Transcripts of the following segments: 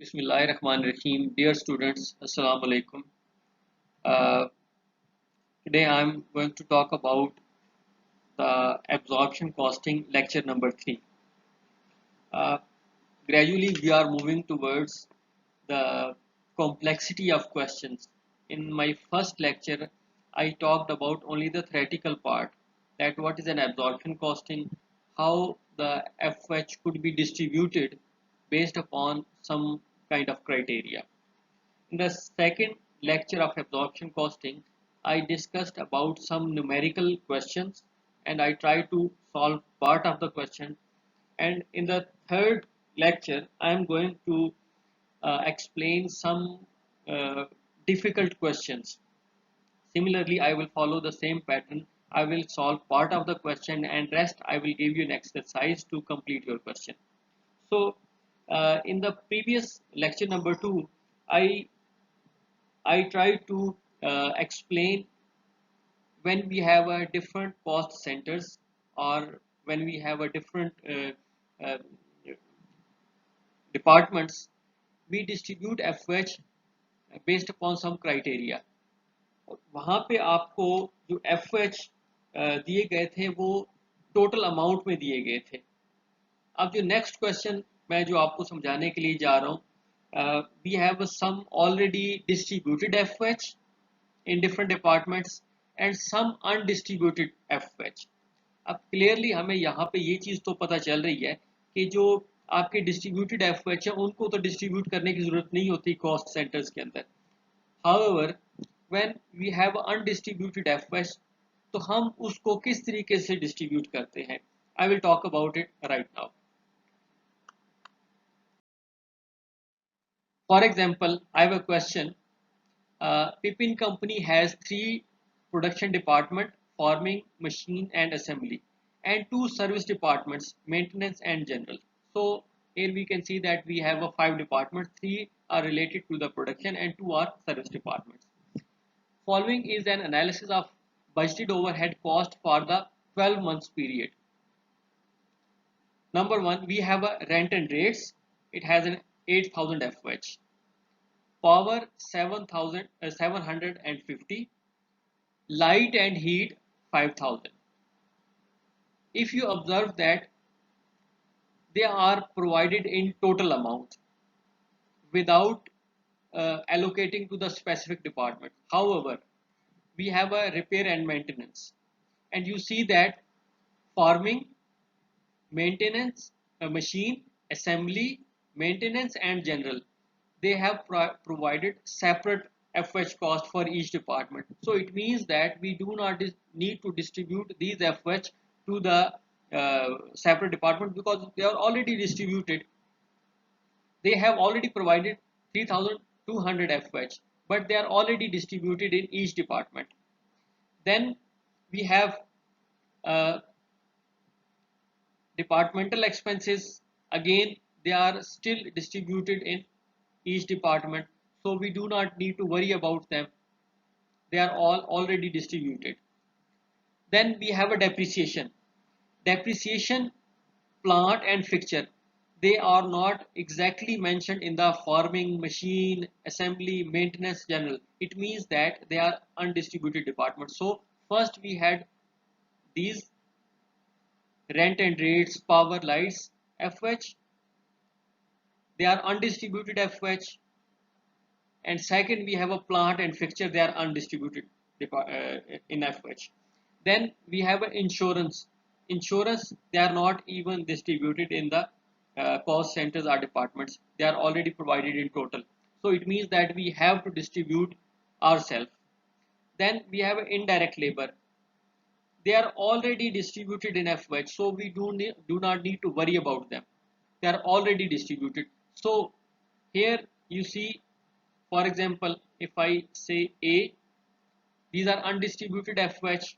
Bismillahirrahmanirrahim. Dear students, Assalamu alaikum. Uh, Today I am going to talk about the absorption costing lecture number 3. Uh, Gradually we are moving towards the complexity of questions. In my first lecture, I talked about only the theoretical part, that what is an absorption costing, how the FH could be distributed based upon some kind of criteria. In the second lecture of absorption costing, I discussed about some numerical questions and I tried to solve part of the question. And in the third lecture, I am going to explain some uh, difficult questions. Similarly, I will follow the same pattern. I will solve part of the question and rest I will give you an exercise to complete your question. So, in the previous lecture number 2, I I try to explain when we have a different cost centers or when we have a different uh, departments, we distribute FH based upon some criteria. वहाँ पे आपको जो FH दिए गए थे वो total amount में दिए गए थे. अब जो नेक्स्ट क्वेश्चन मैं जो आपको समझाने के लिए जा रहा हूँ, we have some already distributed FH in different departments and some undistributed FH. अब क्लियरली हमें यहाँ पे ये चीज़ तो पता चल रही है कि जो आपके डिस्ट्रीब्यूटेड FH है उनको तो डिस्ट्रीब्यूट करने की ज़रूरत नहीं होती कॉस्ट सेंटर्स के अंदर. However, when we have undistributed FH तो हम उसको किस तरीके से डिस्ट्रीब्यूट करते हैं. I will talk about it right now. For example, I have a question. Pippin company has 3 production department, forming, machine and assembly, and 2 service departments, maintenance and general. So here we can see that we have a 5 departments, 3 are related to the production and 2 are service departments. Following is an analysis of budgeted overhead cost for the 12 months period. Number 1, we have a rent and rates. It has an 8,000 FH. Power 750, light and heat 5,000. If you observe that they are provided in total amount without allocating to the specific department. However, we have a repair and maintenance, and you see that farming, maintenance, machine, assembly, maintenance and general, they have provided separate FH cost for each department. So it means that we do not need to distribute these FH to the separate department because they are already distributed. They have already provided 3,200 FH, but they are already distributed in each department. Then we have uh, departmental expenses. Again, they are still distributed in each department, so we do not need to worry about them. They are all already distributed. Then we have a depreciation. Depreciation, plant and fixture, they are not exactly mentioned in the farming, machine, assembly, maintenance, general. It means that they are undistributed departments. So first we had these rent and rates, power, lights, FH, they are undistributed FH. And second, we have a plant and fixture, they are undistributed in FH. Then we have an insurance. Insurance, they are not even distributed in the cost centers or departments. They are already provided in total. So it means that we have to distribute ourselves. Then we have indirect labor. They are already distributed in FH, so we do not need to worry about them. They are already distributed. So here you see, for example, if I say A, these are undistributed FH.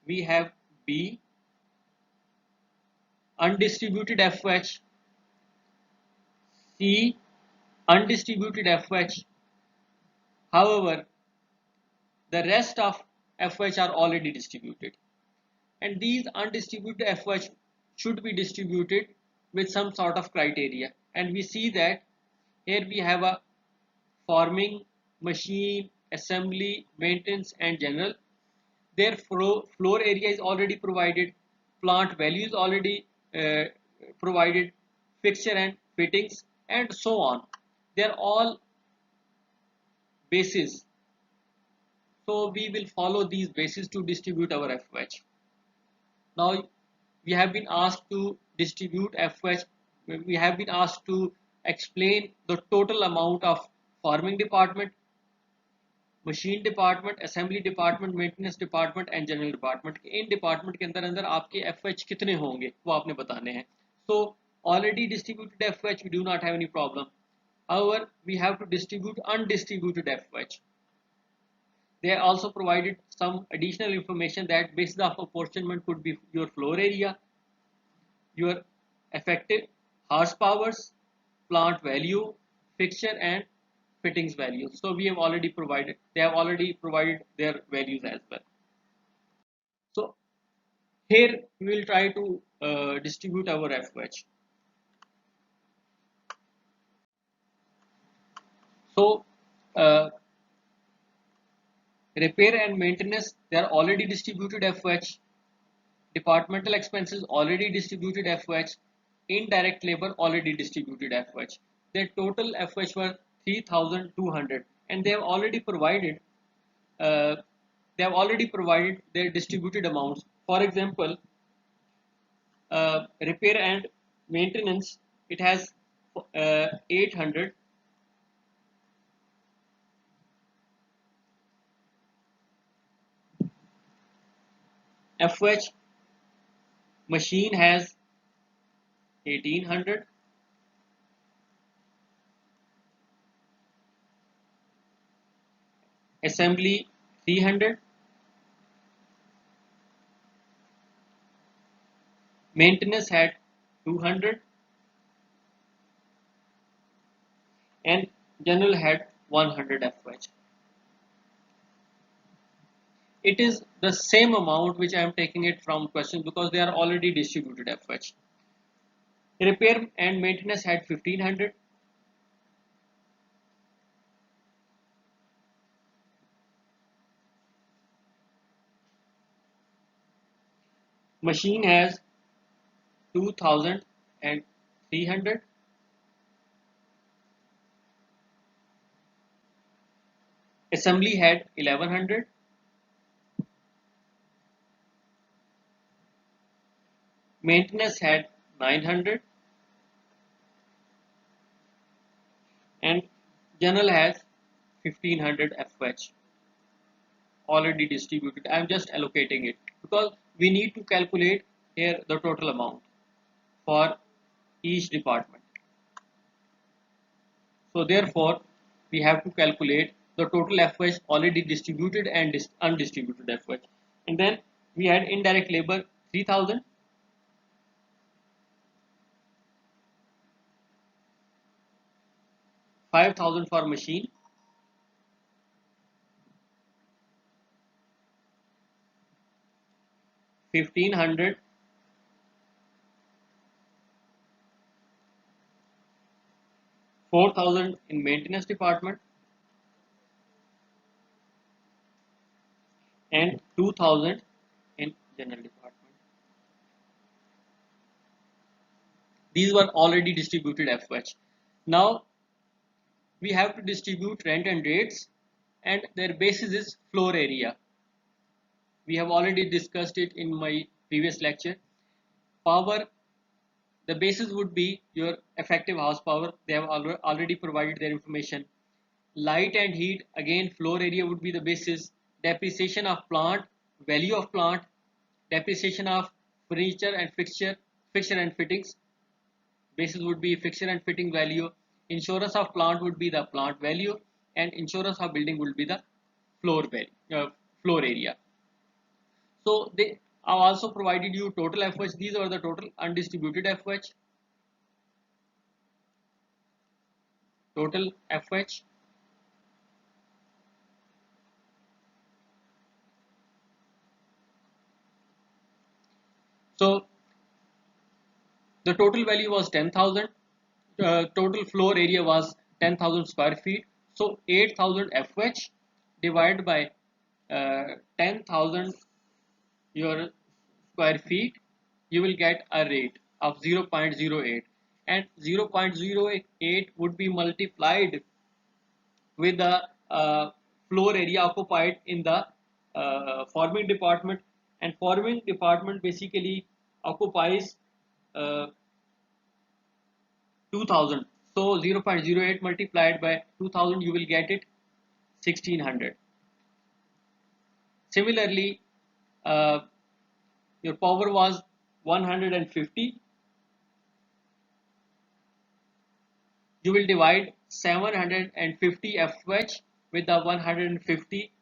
We have B, undistributed FH, C, undistributed FH. However, the rest of FH are already distributed. And these undistributed FH should be distributed with some sort of criteria. and we see that here we have a forming, machine, assembly, maintenance and general. Their floor area is already provided, plant value is already provided, fixture and fittings and so on. They are all bases. So we will follow these bases to distribute our FOH. Now we have been asked to distribute FOH. We have been asked to explain the total amount of forming department, machine department, assembly department, maintenance department and general department. In department के अंदर अंदर आपके FH कितने होंगे वो आपने बताने हैं। So already distributed FH we do not have any problem, however we have to distribute undistributed FOH. They are also provided some additional information that basis of apportionment could be your floor area, your effective horsepowers, plant value, fixture and fittings values. So we have already provided, they have already provided their values as well. So here we will try to distribute our FOH. So repair and maintenance, they are already distributed FOH. Departmental expenses already distributed FOH. Indirect labor already distributed FOH. Their total FOH were 3,200 and they have already provided their distributed amounts. For example, repair and maintenance, it has 800. FOH machine has 1800. Assembly 300. Maintenance had 200 and general had 100 FOH. It is the same amount which I am taking it from question because they are already distributed FOH. Repair and maintenance had 1500. Machine has 2300. Assembly had 1100. Maintenance had 900 and general has 1500 FOH already distributed. I am just allocating it because we need to calculate here the total amount for each department. So therefore we have to calculate the total FOH already distributed and undistributed FOH. And then we had indirect labor 3000, 5000 for machine, 1500 4000 in maintenance department and 2000 in general department. These were already distributed FOH. Now we have to distribute rent and rates and their basis is floor area. We have already discussed it in my previous lecture. Power, the basis would be your effective horsepower. They have already provided their information. Light and heat, again floor area would be the basis. Depreciation of plant, value of plant, depreciation of furniture and fixture and fittings, basis would be fixture and fitting value. Insurance of plant would be the plant value and insurance of building would be the floor value, floor area. So they have also provided you total FOH. These are the total undistributed FOH. Total FOH. So the total value was 10,000. total floor area was 10,000 square feet. So 8,000 FH divided by 10,000 your square feet, you will get a rate of 0.08, and 0.08 would be multiplied with the floor area occupied in the forming department, and forming department basically occupies uh, 2000. So 0.08 multiplied by 2000, you will get it 1600. Similarly, uh, your power was 150. You will divide 750 FH with the 150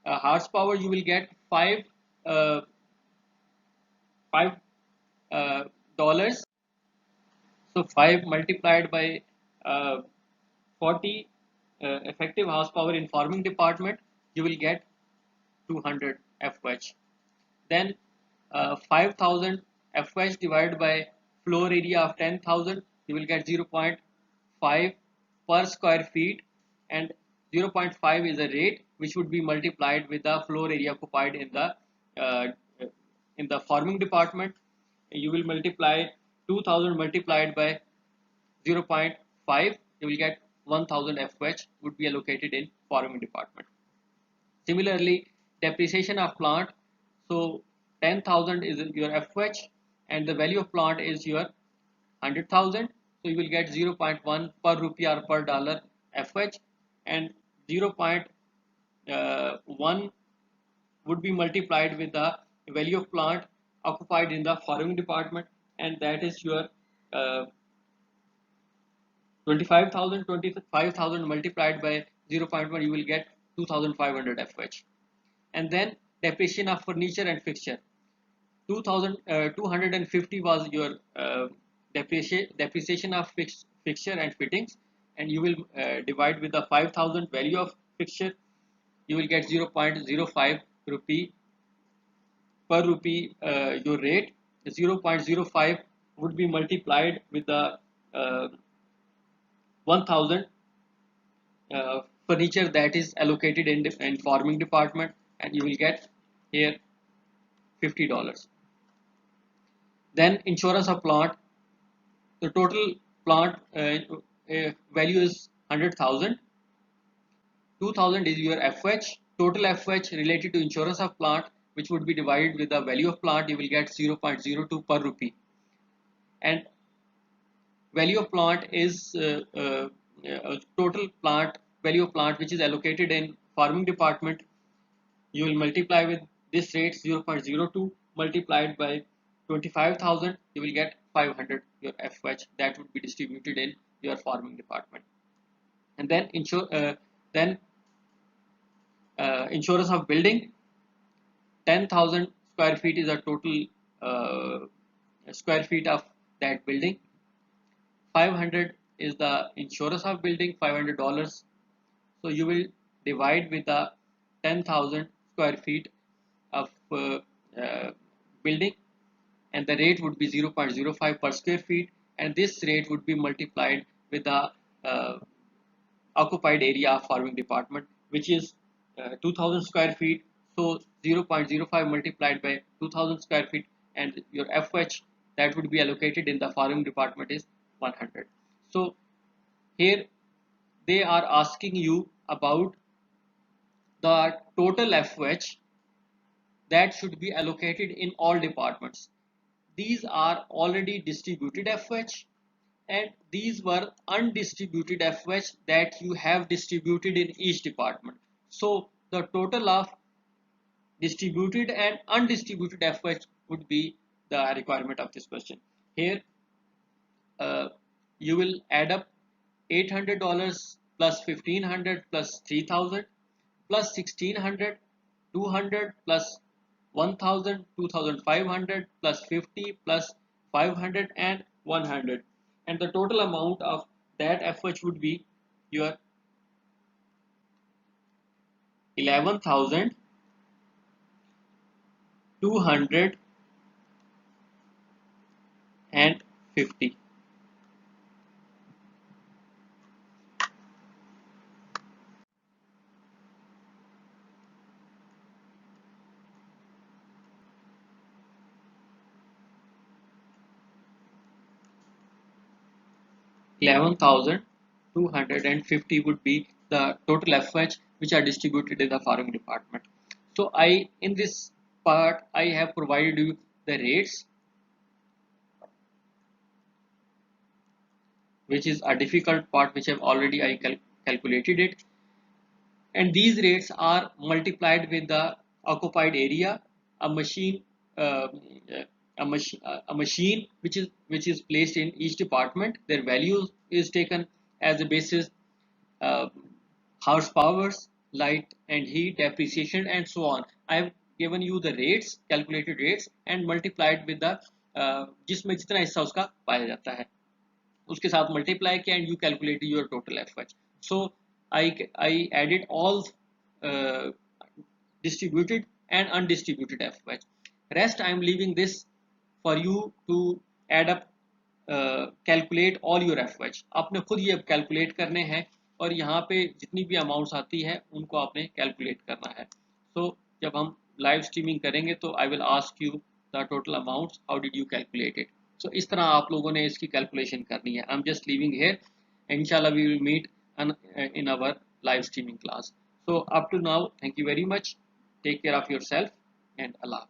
horsepower. You will get uh, $5. So 5 multiplied by 40 effective horsepower in farming department, you will get 200 FH. Then 5000 FH divided by floor area of 10,000, you will get 0.5 per square feet, and 0.5 is a rate which would be multiplied with the floor area occupied uh, in the farming department. You will multiply 2000 multiplied by 0.5, you will get 1000 FH would be allocated in farming department. Similarly, depreciation of plant, so 10,000 is your FH and the value of plant is your 100,000, so you will get 0.1 per rupee or per dollar FH, and 0.1 would be multiplied with the value of plant occupied in the farming department, and that is your 25,000 multiplied by 0.1, you will get 2,500 FH. And then depreciation of furniture and fixture, 2,250 was your depreciation of fixture and fittings, and you will divide with the 5,000 value of fixture, you will get 0.05 rupee per rupee your rate. 0.05 would be multiplied with the 1,000 furniture that is allocated in farming department, and you will get here $50. Then insurance of plant, the total plant value is 100,000. 2,000 is your FH. Total FH related to insurance of plant, which would be divided with the value of plant, you will get 0.02 per rupee. And value of plant is total plant value of plant which is allocated in farming department. You will multiply with this rate 0.02 multiplied by 25,000, you will get 500 your FH that would be distributed in your farming department. And then insurance of building, 10,000 square feet is a total square feet of that building. 500 is the insurance of building, $500. So you will divide with the 10,000 square feet of building, and the rate would be 0.05 per square feet, and this rate would be multiplied with the uh, occupied area of farming department, which is 2000 square feet. So 0.05 multiplied by 2000 square feet, and your FH that would be allocated in the farming department is 100. So here they are asking you about the total FH that should be allocated in all departments. These are already distributed FH, and these were undistributed FH that you have distributed in each department. So the total of distributed and undistributed FH would be the requirement of this question. Here uh, you will add up $800 plus 1,500 plus 3,000 plus 1,600, 200 plus 1,000, 2,500 plus 50 plus 500 and 100, and the total amount of that FH would be your 11,250. 11,250 would be the total FH which are distributed in the farming department. So in this part I have provided you the rates, which is a difficult part which I've already calculated it, and these rates are multiplied with the occupied area. A machine uh, a machine which is placed in each department, their value is taken as a basis, uh, horsepowers, light and heat, depreciation and so on. I have given you the rates, calculated rates and multiplied with the जिसमें जितना हिस्सा उसका पाया जाता है उसके साथ multiply किया and you calculate your total FH. So I added all uh, distributed and undistributed FH. Rest I am leaving this for you to add up, calculate all your FH. आपने खुद ये calculate करने हैं और यहाँ पे जितनी भी amounts आती है उनको आपने calculate करना है. So जब हम live streaming करेंगे तो I will ask you the total amounts, how did you calculate it. So इस तरह आप लोगों ने इसकी calculation करनी है. I'm just leaving here. Inshallah we will meet in our live streaming class. So up to now, thank you very much. Take care of yourself and Allah.